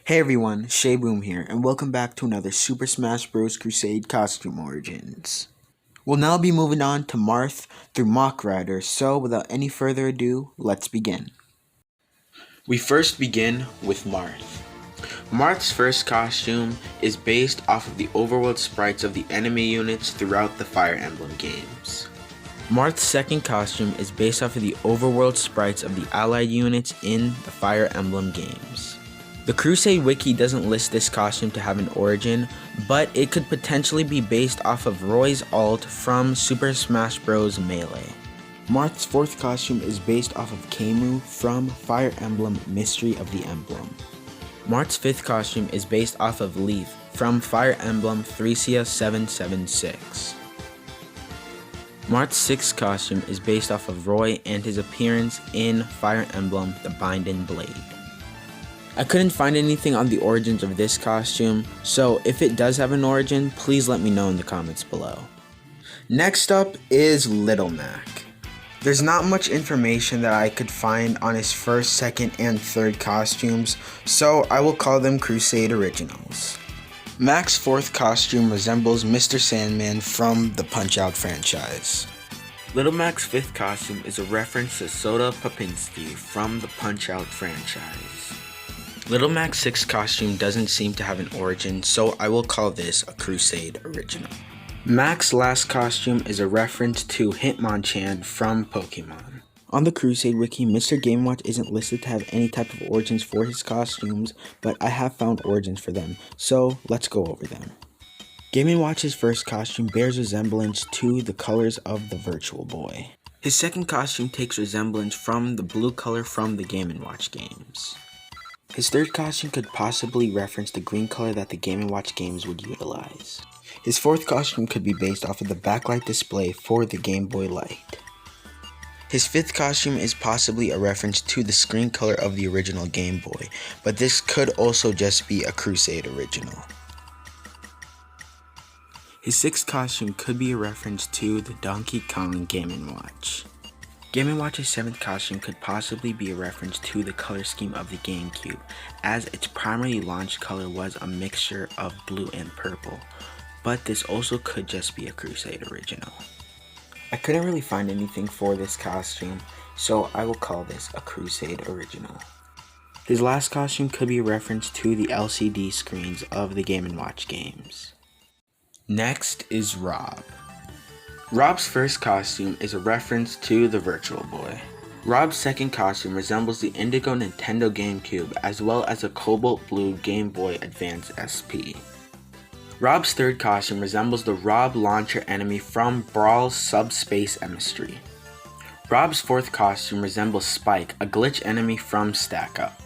Hey everyone, Shaayboom here, and welcome back to another Super Smash Bros. Crusade Costume Origins. We'll now be moving on to Marth through Mach Rider, so without any further ado, let's begin. We first begin with Marth. Marth's first costume is based off of the overworld sprites of the enemy units throughout the Fire Emblem games. Marth's second costume is based off of the overworld sprites of the allied units in the Fire Emblem games. The Crusade wiki doesn't list this costume to have an origin, but it could potentially be based off of Roy's ult from Super Smash Bros. Melee. Marth's fourth costume is based off of Keimu from Fire Emblem Mystery of the Emblem. Marth's fifth costume is based off of Leaf from Fire Emblem Thresia 776. Marth's sixth costume is based off of Roy and his appearance in Fire Emblem The Binding Blade. I couldn't find anything on the origins of this costume, so if it does have an origin, please let me know in the comments below. Next up is Little Mac. There's not much information that I could find on his first, second, and third costumes, so I will call them Crusade Originals. Mac's fourth costume resembles Mr. Sandman from the Punch-Out franchise. Little Mac's fifth costume is a reference to Soda Popinski from the Punch-Out franchise. Little Mac's sixth costume doesn't seem to have an origin, so I will call this a Crusade original. Mac's last costume is a reference to Hitmonchan from Pokemon. On the Crusade wiki, Mr. Game & Watch isn't listed to have any type of origins for his costumes, but I have found origins for them, so let's go over them. Game & Watch's first costume bears resemblance to the colors of the Virtual Boy. His second costume takes resemblance from the blue color from the Game & Watch games. His third costume could possibly reference the green color that the Game & Watch games would utilize. His fourth costume could be based off of the backlight display for the Game Boy Light. His fifth costume is possibly a reference to the screen color of the original Game Boy, but this could also just be a Crusade original. His sixth costume could be a reference to the Donkey Kong Game & Watch. Game & Watch's seventh costume could possibly be a reference to the color scheme of the GameCube, as its primary launch color was a mixture of blue and purple, but this also could just be a Crusade original. I couldn't really find anything for this costume, so I will call this a Crusade original. His last costume could be a reference to the LCD screens of the Game & Watch games. Next is Rob. Rob's first costume is a reference to the Virtual Boy. Rob's second costume resembles the Indigo Nintendo GameCube as well as a Cobalt Blue Game Boy Advance SP. Rob's third costume resembles the Rob Launcher enemy from Brawl's Subspace Emissary. Rob's fourth costume resembles Spike, a glitch enemy from Stack Up.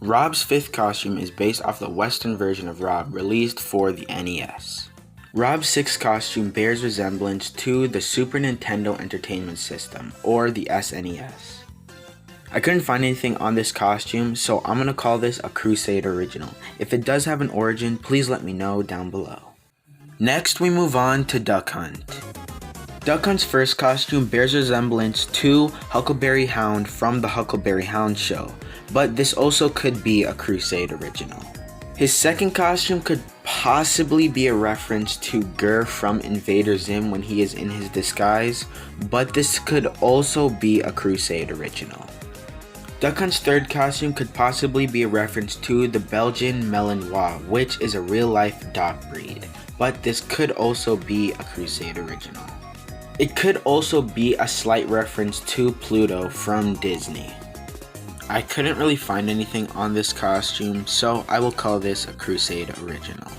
Rob's fifth costume is based off the Western version of Rob released for the NES. Rob's sixth costume bears resemblance to the Super Nintendo Entertainment System, or the SNES. I couldn't find anything on this costume, so I'm going to call this a Crusade original. If it does have an origin, please let me know down below. Next, we move on to Duck Hunt. Duck Hunt's first costume bears resemblance to Huckleberry Hound from the Huckleberry Hound show, but this also could be a Crusade original. His second costume could possibly be a reference to Gur from Invader Zim when he is in his disguise, but this could also be a Crusade original. Duck Hunt's third costume could possibly be a reference to the Belgian Malinois, which is a real-life dog breed, but this could also be a Crusade original. It could also be a slight reference to Pluto from Disney. I couldn't really find anything on this costume, so I will call this a Crusade original.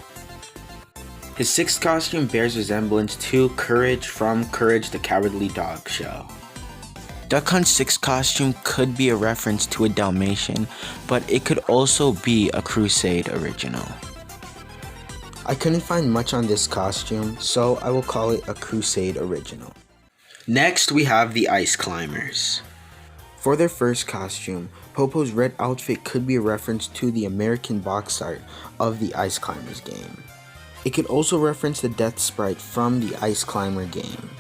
His sixth costume bears resemblance to Courage from Courage the Cowardly Dog show. Duck Hunt's sixth costume could be a reference to a Dalmatian, but it could also be a Crusade original. I couldn't find much on this costume, so I will call it a Crusade original. Next, we have the Ice Climbers. For their first costume, Popo's red outfit could be a reference to the American box art of the Ice Climbers game. It could also reference the Death Sprite from the Ice Climber game.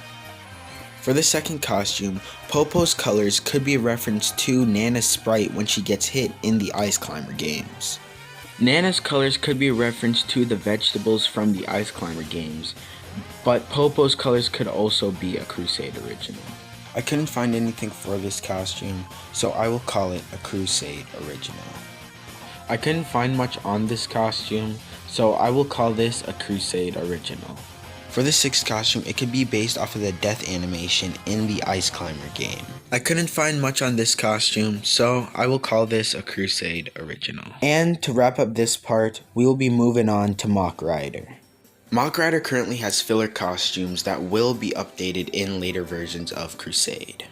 For the second costume, Popo's colors could be a reference to Nana's sprite when she gets hit in the Ice Climber games. Nana's colors could be a reference to the vegetables from the Ice Climber games, but Popo's colors could also be a Crusade original. I couldn't find anything for this costume, so I will call it a Crusade original. I couldn't find much on this costume, so I will call this a Crusade original. For the sixth costume, it could be based off of the death animation in the Ice Climber game. I couldn't find much on this costume, so I will call this a Crusade original. And to wrap up this part, we will be moving on to Mach Rider. Mach Rider currently has filler costumes that will be updated in later versions of Crusade.